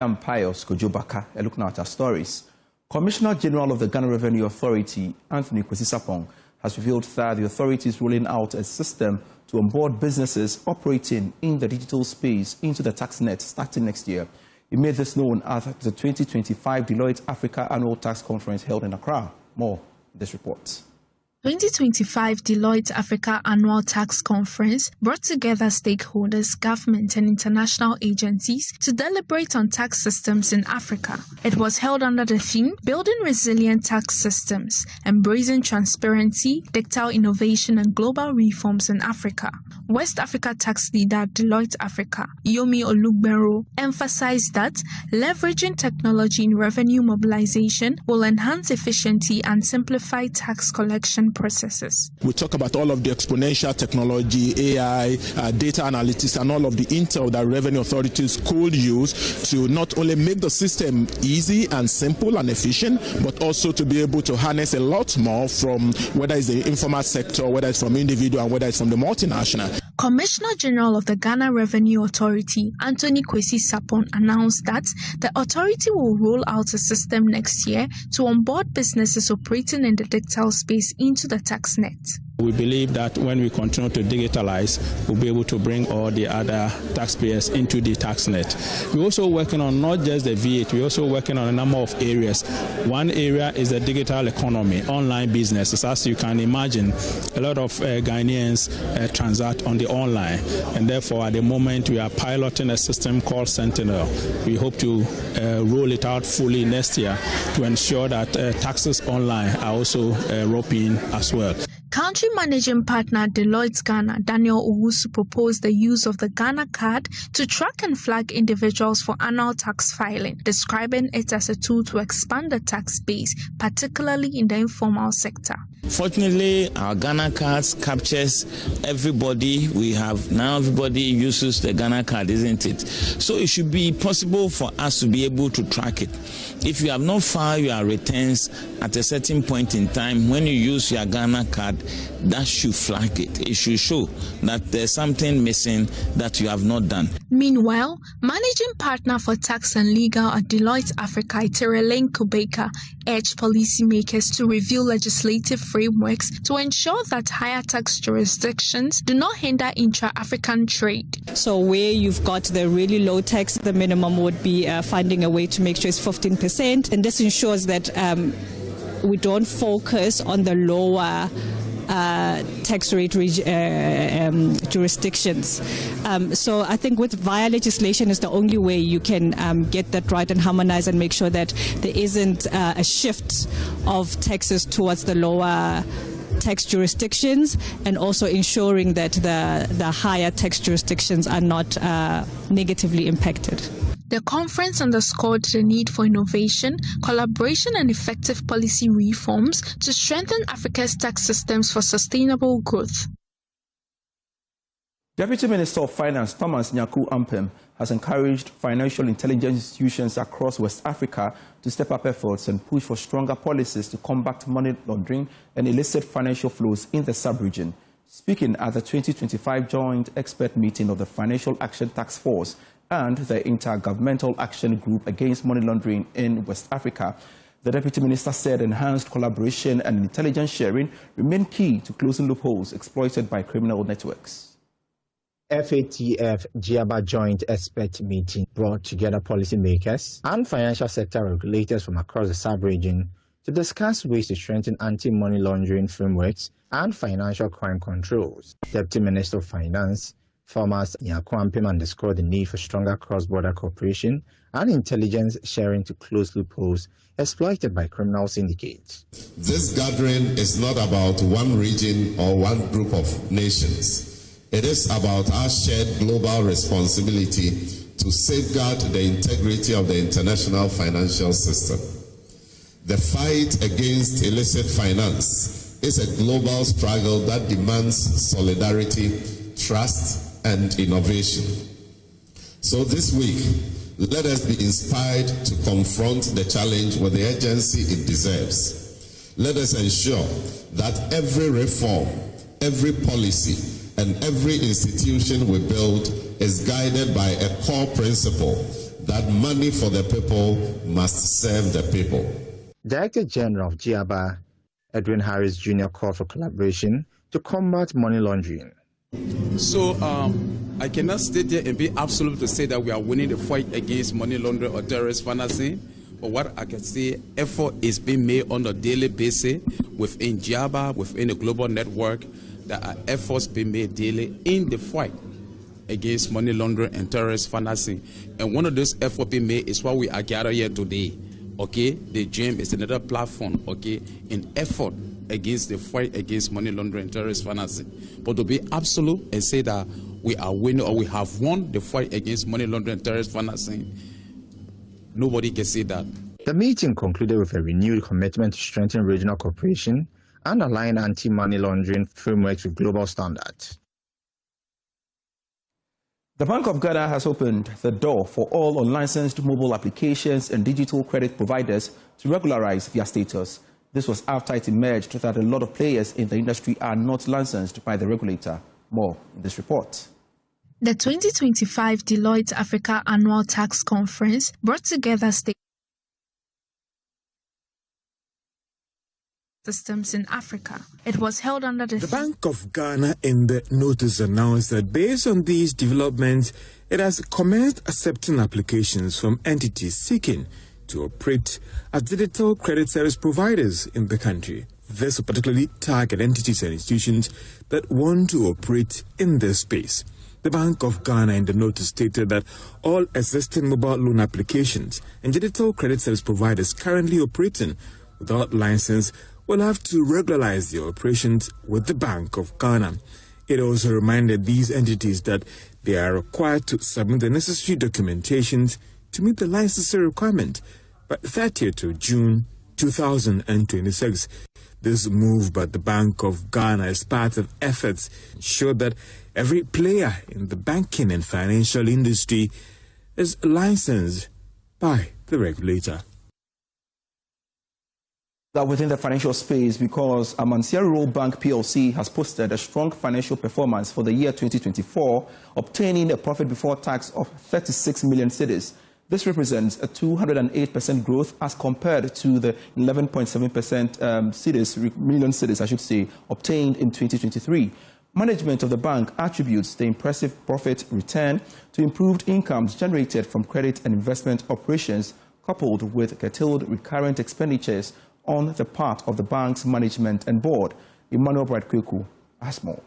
I'm Pius Kojobaka, looking at our stories. Commissioner General of the Ghana Revenue Authority, Anthony Kwesi has revealed that the authority is rolling out a system to onboard businesses operating in the digital space into the tax net starting next year. He made this known at the 2025 Deloitte Africa Annual Tax Conference held in Accra. More in this report. 2025 Deloitte Africa Annual Tax Conference brought together stakeholders, government and international agencies to deliberate on tax systems in Africa. It was held under the theme, Building Resilient Tax Systems, Embracing Transparency, Digital Innovation and Global Reforms in Africa. West Africa tax leader Deloitte Africa, Yomi Olugbero, emphasized that leveraging technology in revenue mobilization will enhance efficiency and simplify tax collection processes. We talk about all of the exponential technology, AI, data analytics, and all of the intel that revenue authorities could use to not only make the system easy and simple and efficient, but also to be able to harness a lot more from whether it's the informal sector, whether it's from individual, and whether it's from the multinational. Commissioner General of the Ghana Revenue Authority, Anthony Kwesi announced that the authority will roll out a system next year to onboard businesses operating in the digital space into the tax net. We believe that when we continue to digitalize, we'll be able to bring all the other taxpayers into the tax net. We're also working on not just the V8, we're also working on a number of areas. One area is the digital economy, online businesses. As you can imagine, a lot of Ghanaians transact on the online, and therefore at the moment we are piloting a system called Sentinel. We hope to roll it out fully next year to ensure that taxes online are also rolled in as well. Country Managing Partner Deloitte Ghana, Daniel Owusu, proposed the use of the Ghana card to track and flag individuals for annual tax filing, describing it as a tool to expand the tax base, particularly in the informal sector. Fortunately, our Ghana cards captures everybody. We have now everybody uses the Ghana card, isn't it? So it should be possible for us to be able to track it. If you have not filed your returns at a certain point in time, when you use your Ghana card, that should flag it. It should show that there's something missing that you have not done. Meanwhile, Managing Partner for Tax and Legal at Deloitte Africa, Terelaine Kubeka, urged policymakers to review legislative frameworks to ensure that higher tax jurisdictions do not hinder intra-African trade. So where you've got the really low tax, the minimum would be finding a way to make sure it's 15%, and this ensures that we don't focus on the lower tax rate jurisdictions. So I think via legislation is the only way you can get that right and harmonize and make sure that there isn't a shift of taxes towards the lower tax jurisdictions, and also ensuring that the higher tax jurisdictions are not negatively impacted. The conference underscored the need for innovation, collaboration and effective policy reforms to strengthen Africa's tax systems for sustainable growth. Deputy Minister of Finance Thomas Nyaku Ampem has encouraged financial intelligence institutions across West Africa to step up efforts and push for stronger policies to combat money laundering and illicit financial flows in the sub-region. Speaking at the 2025 Joint Expert Meeting of the Financial Action Task Force and the Intergovernmental Action Group Against Money Laundering in West Africa, the Deputy Minister said enhanced collaboration and intelligence sharing remain key to closing loopholes exploited by criminal networks. FATF GIABA Joint Expert Meeting brought together policymakers and financial sector regulators from across the sub-region to discuss ways to strengthen anti-money laundering frameworks and financial crime controls. Deputy Minister of Finance Thomas Nyaku Ampem underscored the need for stronger cross-border cooperation and intelligence sharing to close loopholes exploited by criminal syndicates. This gathering is not about one region or one group of nations. It is about our shared global responsibility to safeguard the integrity of the international financial system. The fight against illicit finance is a global struggle that demands solidarity, trust, and innovation. So this week, let us be inspired to confront the challenge with the urgency it deserves. Let us ensure that every reform, every policy, and every institution we build is guided by a core principle that money for the people must serve the people. Director General of GIABA, Edwin Harris Jr., called for collaboration to combat money laundering. So I cannot state here and be absolute to say that we are winning the fight against money laundering or terrorist financing. But what I can say, effort is being made on a daily basis within GIABA, within the global network. There are efforts being made daily in the fight against money laundering and terrorist financing. And one of those efforts being made is why we are gathered here today. Okay, the GEM is another platform, okay, in effort against the fight against money laundering and terrorist financing. But to be absolute and say that we are winning or we have won the fight against money laundering and terrorist financing, nobody can say that. The meeting concluded with a renewed commitment to strengthen regional cooperation and align anti-money laundering frameworks with global standards. The Bank of Ghana has opened the door for all unlicensed mobile applications and digital credit providers to regularize their status. This was after it emerged that a lot of players in the industry are not licensed by the regulator. More in this report. The 2025 Deloitte Africa Annual Tax Conference brought together systems in Africa. It was held under the Bank of Ghana in the notice announced that based on these developments, it has commenced accepting applications from entities seeking to operate as digital credit service providers in the country. This will particularly target entities and institutions that want to operate in this space. The Bank of Ghana in the notice stated that all existing mobile loan applications and digital credit service providers currently operating without license will have to regularize their operations with the Bank of Ghana. It also reminded these entities that they are required to submit the necessary documentations to meet the licensing requirement by 30th of June 2026. This move by the Bank of Ghana is part of efforts to ensure that every player in the banking and financial industry is licensed by the regulator. That within the financial space, because Amansia Rural Bank PLC has posted a strong financial performance for the year 2024, obtaining a profit before tax of 36 million cedis. This represents a 208% growth as compared to the 11.7% million cedis, I should say, obtained in 2023. Management of the bank attributes the impressive profit return to improved incomes generated from credit and investment operations, coupled with curtailed recurrent expenditures on the part of the bank's management and board. Emmanuel Bright-Kweku has more.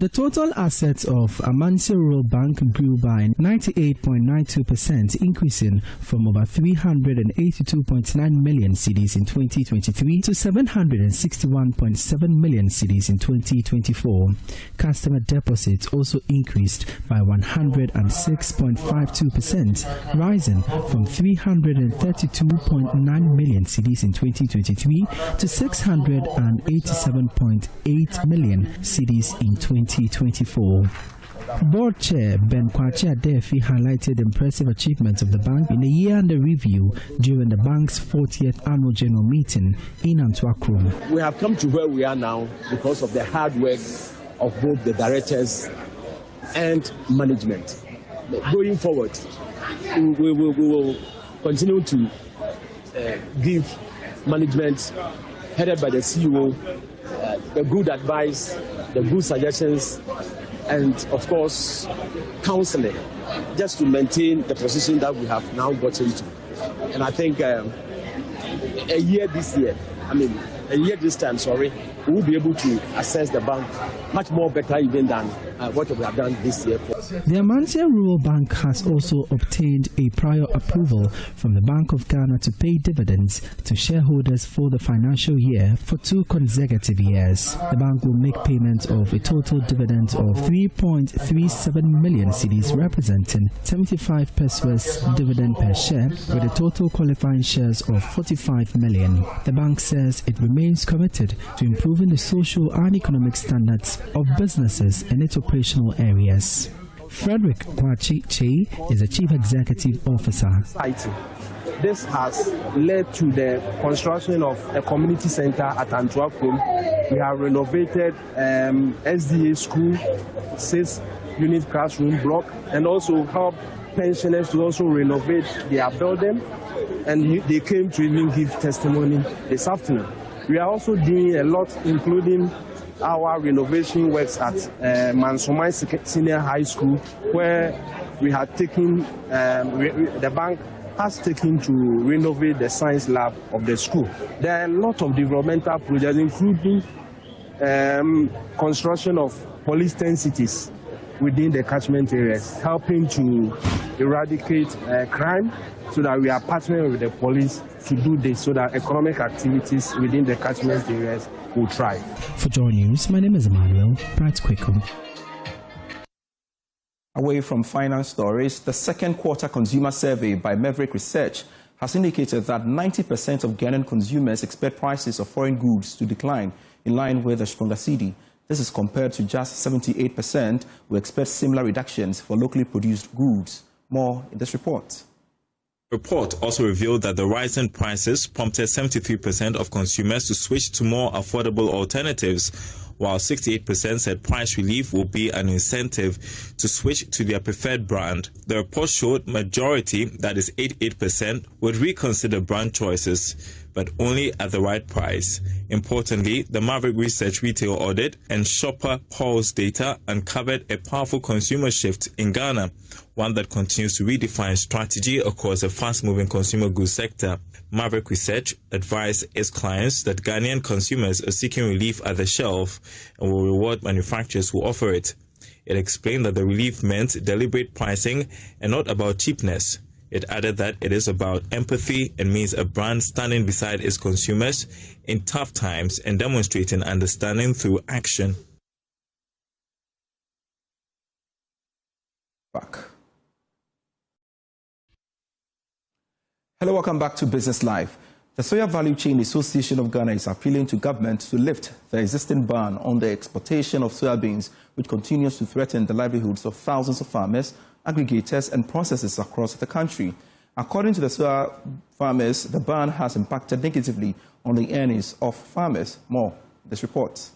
The total assets of Amansia Rural Bank grew by 98.92%, increasing from over 382.9 million cedis in 2023 to 761.7 million cedis in 2024. Customer deposits also increased by 106.52%, rising from 332.9 million cedis in 2023 to 687.8 million cedis in 2024. Board Chair Ben Kwachi Adefi highlighted impressive achievements of the bank in a year under review during the bank's 40th annual general meeting in Antwerp. We have come to where we are now because of the hard work of both the directors and management. Going forward, we will continue to give management headed by the CEO the good advice, the good suggestions, and of course counseling, just to maintain the position that we have now gotten to. And I think a year this time, we will be able to assess the bank much more better even than what we have done this year. The Amansia Rural Bank has also obtained a prior approval from the Bank of Ghana to pay dividends to shareholders for the financial year for 2 consecutive years. The bank will make payments of a total dividend of 3.37 million cedis, representing 75 pesos dividend per share, with a total qualifying shares of 45 million. The bank says it remains committed to improving the social and economic standards of businesses in its operational areas. Frederick Kwachi Che is the Chief Executive Officer. This has led to the construction of a community center at Antwerp. We have renovated SDA school, 6-unit classroom block, and also helped pensioners to also renovate their building, and they came to even give testimony this afternoon. We are also doing a lot, including our renovation works at Mansomai Senior High School, where we had taken, the bank has taken to renovate the science lab of the school. There are a lot of developmental projects, including construction of police densities within the catchment areas, helping to eradicate crime, so that we are partnering with the police to do this, so that economic activities within the catchment areas will thrive. For Joy News, my name is Emmanuel Bright Quickum. Away from finance stories, the second quarter consumer survey by Maverick Research has indicated that 90% of Ghanaian consumers expect prices of foreign goods to decline in line with a stronger cedi. This is compared to just 78% who expect similar reductions for locally produced goods. More in this report. The report also revealed that the rise in prices prompted 73% of consumers to switch to more affordable alternatives, while 68% said price relief will be an incentive to switch to their preferred brand. The report showed majority, that is 88%, would reconsider brand choices, but only at the right price. Importantly, the Maverick Research retail audit and shopper pulse data uncovered a powerful consumer shift in Ghana, one that continues to redefine strategy across a fast-moving consumer goods sector. Maverick Research advised its clients that Ghanaian consumers are seeking relief at the shelf and will reward manufacturers who offer it. It explained that the relief meant deliberate pricing and not about cheapness. It added that it is about empathy and means a brand standing beside its consumers in tough times and demonstrating understanding through action. Back. Hello, welcome back to Business Live. The Soya Value Chain Association of Ghana is appealing to government to lift the existing ban on the exportation of soybeans, which continues to threaten the livelihoods of thousands of farmers, aggregators and processors across the country. According to the soya farmers, the ban has impacted negatively on the earnings of farmers. More in this report.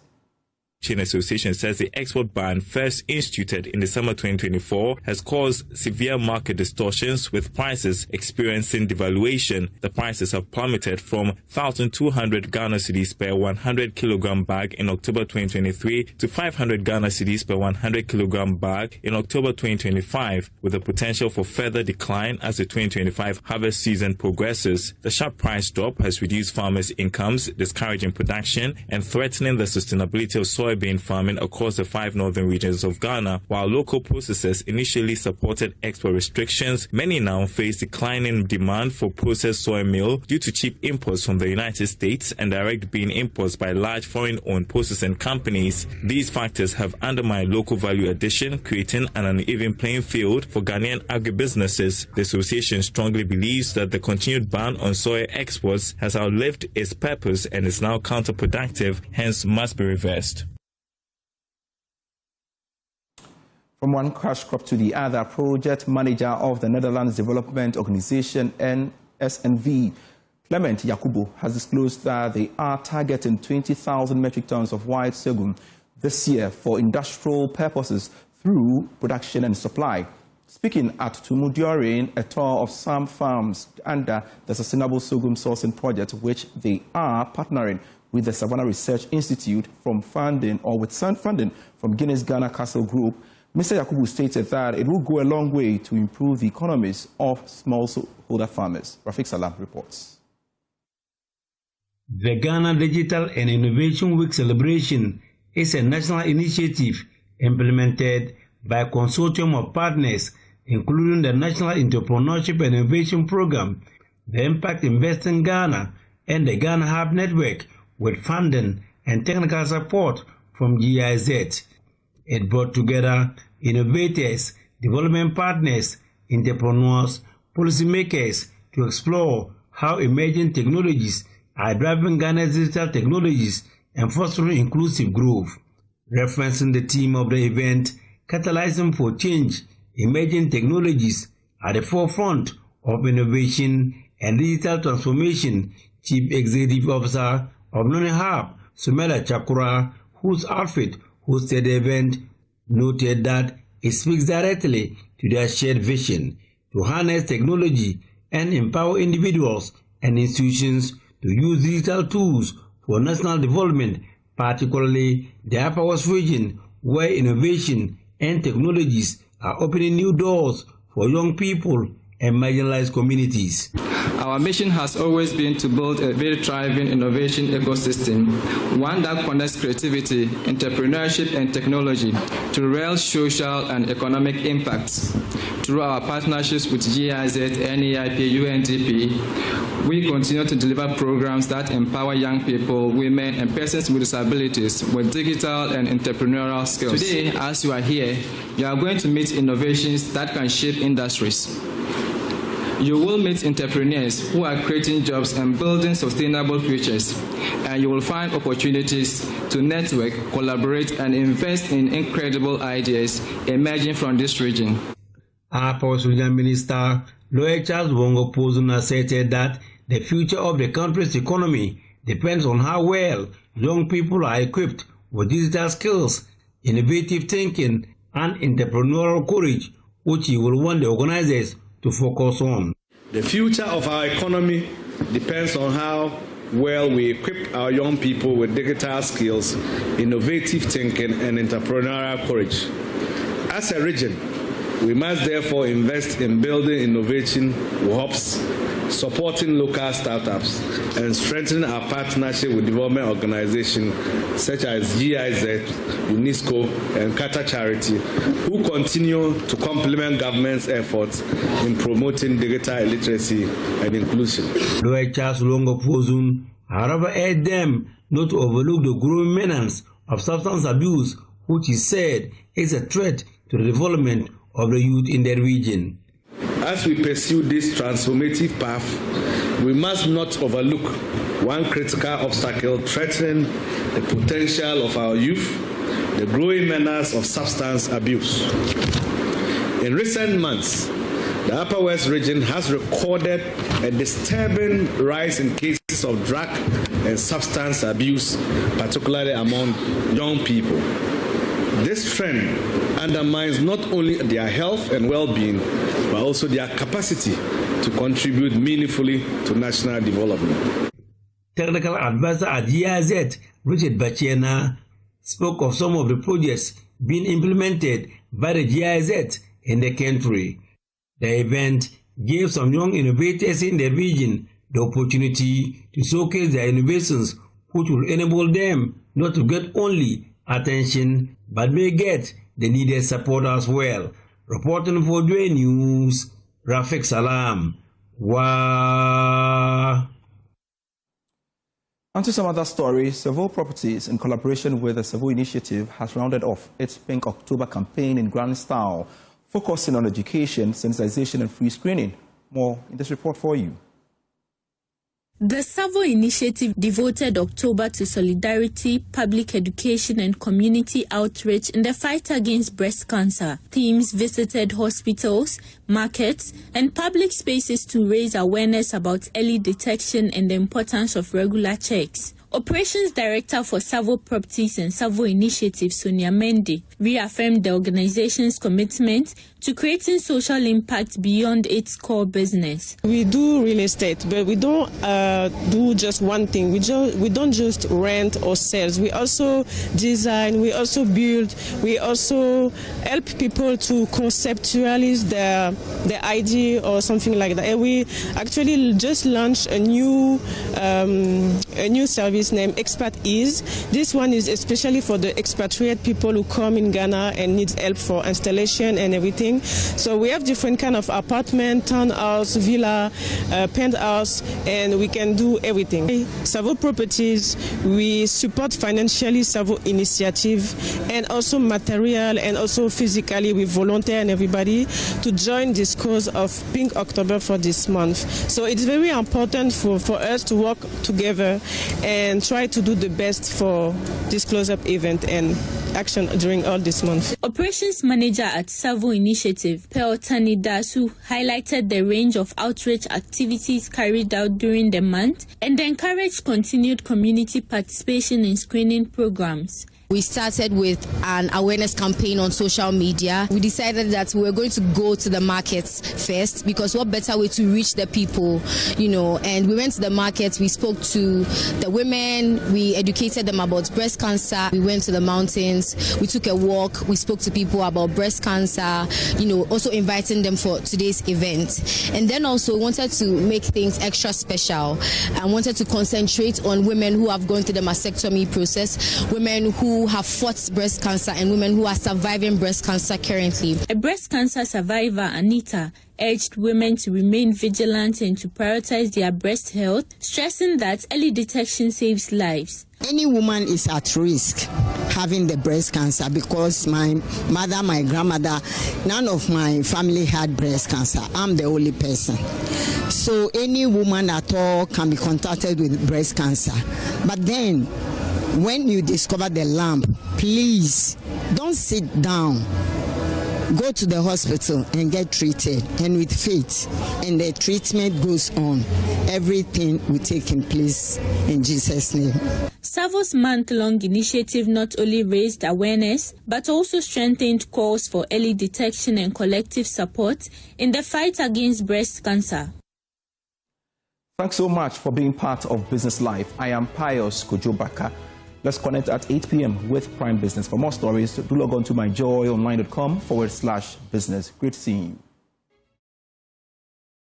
Chain Association says the export ban, first instituted in December 2024, has caused severe market distortions, with prices experiencing devaluation. The prices have plummeted from 1,200 Ghana cedis per 100 kilogram bag in October 2023 to 500 Ghana cedis per 100 kilogram bag in October 2025, with the potential for further decline as the 2025 harvest season progresses. The sharp price drop has reduced farmers' incomes, discouraging production and threatening the sustainability of soybean farming across the 5 northern regions of Ghana. While local processors initially supported export restrictions, many now face declining demand for processed soy meal due to cheap imports from the United States and direct bean imports by large foreign-owned processing companies. These factors have undermined local value addition, creating an uneven playing field for Ghanaian agribusinesses. The association strongly believes that the continued ban on soy exports has outlived its purpose and is now counterproductive, hence must be reversed. From one cash crop to the other, project manager of the Netherlands Development Organization NSNV, Clement Yakubu, has disclosed that they are targeting 20,000 metric tons of white sorghum this year for industrial purposes through production and supply. Speaking at Tumu during a tour of some farms under the Sustainable Sorghum Sourcing Project, which they are partnering with the Savannah Research Institute from funding from Guinness Ghana Castle Group, Mr. Yakubu stated that it will go a long way to improve the economies of smallholder farmers. Rafik Salam reports. The Ghana Digital and Innovation Week celebration is a national initiative implemented by a consortium of partners, including the National Entrepreneurship and Innovation Program, the Impact Investing Ghana, and the Ghana Hub Network, with funding and technical support from GIZ. It brought together innovators, development partners, entrepreneurs, policymakers to explore how emerging technologies are driving Ghana's digital technologies and fostering inclusive growth. Referencing the theme of the event, Catalyzing for Change, Emerging Technologies at the Forefront of Innovation and Digital Transformation, Chief Executive Officer of Noni Hub, Sumela Chakura, whose outfit hosted the event, noted that it speaks directly to their shared vision to harness technology and empower individuals and institutions to use digital tools for national development, particularly the Upper West region, where innovation and technologies are opening new doors for young people and marginalized communities. Our mission has always been to build a very thriving innovation ecosystem, one that connects creativity, entrepreneurship, and technology to real social and economic impacts. Through our partnerships with GIZ, NEIP, UNDP, we continue to deliver programs that empower young people, women, and persons with disabilities with digital and entrepreneurial skills. Today, as you are here, you are going to meet innovations that can shape industries. You will meet entrepreneurs who are creating jobs and building sustainable futures, and you will find opportunities to network, collaborate, and invest in incredible ideas emerging from this region. Our President Minister Lawyer Charles Bongo Pozuna stated that the future of the country's economy depends on how well young people are equipped with digital skills, innovative thinking, and entrepreneurial courage, which he will want the organizers to focus on. The future of our economy depends on how well we equip our young people with digital skills, innovative thinking, and entrepreneurial courage. As a region, we must therefore invest in building innovation hubs, supporting local startups, and strengthening our partnership with development organizations such as GIZ, UNESCO, and Qatar Charity, who continue to complement government's efforts in promoting digital literacy and inclusion. Lawyer Charles Longo Pozun, however, urged them not to overlook the growing menace of substance abuse, which is said is a threat to the development of the youth in the region. As we pursue this transformative path, we must not overlook one critical obstacle threatening the potential of our youth, the growing menace of substance abuse. In recent months, the Upper West region has recorded a disturbing rise in cases of drug and substance abuse, particularly among young people. This trend undermines not only their health and well-being, but also their capacity to contribute meaningfully to national development. Technical advisor at GIZ, Richard Bachena, spoke of some of the projects being implemented by the GIZ in the country. The event gave some young innovators in the region the opportunity to showcase their innovations, which will enable them not to get only attention, but may get the needed support as well. Reporting for Dway News, Rafik Salam. Wow. On to some other stories. Civil Properties, in collaboration with the Civil Initiative, has rounded off its Pink October campaign in grand style, focusing on education, sensitization, and free screening. More in this report for you. The Savo Initiative devoted October to solidarity, public education, and community outreach in the fight against breast cancer. Teams visited hospitals, markets, and public spaces to raise awareness about early detection and the importance of regular checks. Operations Director for Savo Properties and Savo Initiative, Sonia Mendy, reaffirmed the organization's commitment to creating social impact beyond its core business. We do real estate, but we don't do just one thing. We don't just rent or sell. We also design, we also build, we also help people to conceptualize the idea or something like that. And we actually just launched a new service named Expat Ease. This one is especially for the expatriate people who come in Ghana and need help for installation and everything. So we have different kind of apartment, townhouse, villa, penthouse, and we can do everything. Savo Properties, we support financially Savo Initiative and also material and also physically with volunteer and everybody to join this cause of Pink October for this month. So it's very important for us to work together and try to do the best for this close-up event and action during all this month. Operations Manager at Savo Initiative, Peotani Dasu, highlighted the range of outreach activities carried out during the month and encouraged continued community participation in screening programs. We started with an awareness campaign on social media. We decided that we were going to go to the markets first, because what better way to reach the people, and we went to the markets, we spoke to the women, we educated them about breast cancer, we went to the mountains, we took a walk, we spoke to people about breast cancer, also inviting them for today's event. And then also wanted to make things extra special. I wanted to concentrate on women who have gone through the mastectomy process, women who have fought breast cancer, and women who are surviving breast cancer currently. A breast cancer survivor, Anita, urged women to remain vigilant and to prioritize their breast health, stressing that early detection saves lives. Any woman is at risk having the breast cancer, because my mother, my grandmother, none of my family had breast cancer. I'm the only person. So any woman at all can be contacted with breast cancer. But then, when you discover the lump, please don't sit down. Go to the hospital and get treated, and with faith, and the treatment goes on. Everything will take in place in Jesus' name. SAVO's month-long initiative not only raised awareness, but also strengthened calls for early detection and collective support in the fight against breast cancer. Thanks so much for being part of Business Life. I am Pius Kojobaka. Let's connect at 8 p.m. with Prime Business. For more stories, do log on to myjoyonline.com/business. Great seeing you.